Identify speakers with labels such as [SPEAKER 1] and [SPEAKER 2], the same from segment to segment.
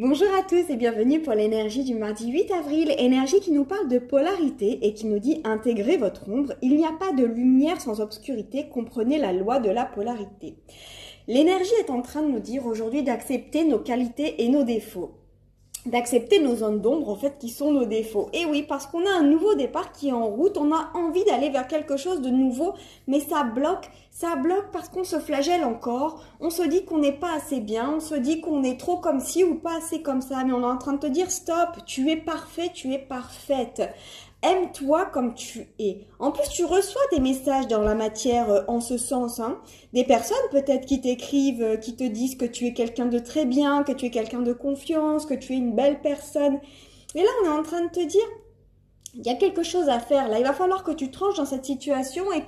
[SPEAKER 1] Bonjour à tous et bienvenue pour l'énergie du mardi 8 avril, énergie qui nous parle de polarité et qui nous dit intégrez votre ombre, il n'y a pas de lumière sans obscurité, comprenez la loi de la polarité. L'énergie est en train de nous dire aujourd'hui d'accepter nos qualités et nos défauts. D'accepter nos zones d'ombre en fait qui sont nos défauts. Et oui, parce qu'on a un nouveau départ qui est en route, on a envie d'aller vers quelque chose de nouveau, mais ça bloque parce qu'on se flagelle encore, on se dit qu'on n'est pas assez bien, on se dit qu'on est trop comme ci ou pas assez comme ça, mais on est en train de te dire stop, tu es parfait, tu es parfaite. Aime-toi comme tu es. En plus, tu reçois des messages dans la matière en ce sens. Des personnes peut-être qui t'écrivent, qui te disent que tu es quelqu'un de très bien, que tu es quelqu'un de confiance, que tu es une belle personne. Et là, on est en train de te dire, il y a quelque chose à faire. Là, il va falloir que tu tranches dans cette situation et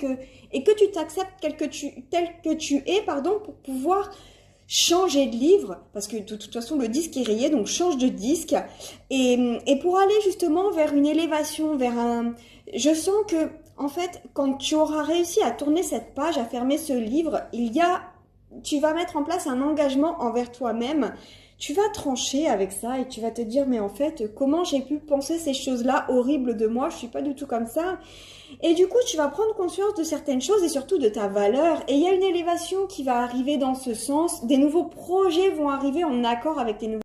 [SPEAKER 1] que tu t'acceptes tel que tu es, pour pouvoir changer de livre, parce que de toute façon le disque est rayé, donc change de disque, et pour aller justement vers une élévation, vers un... Je sens que, en fait, quand tu auras réussi à tourner cette page, à fermer ce livre, tu vas mettre en place un engagement envers toi-même, tu vas trancher avec ça et tu vas te dire, mais en fait, comment j'ai pu penser ces choses-là horribles de moi, je suis pas du tout comme ça. Et du coup, tu vas prendre conscience de certaines choses et surtout de ta valeur. Et il y a une élévation qui va arriver dans ce sens. Des nouveaux projets vont arriver en accord avec tes nouveaux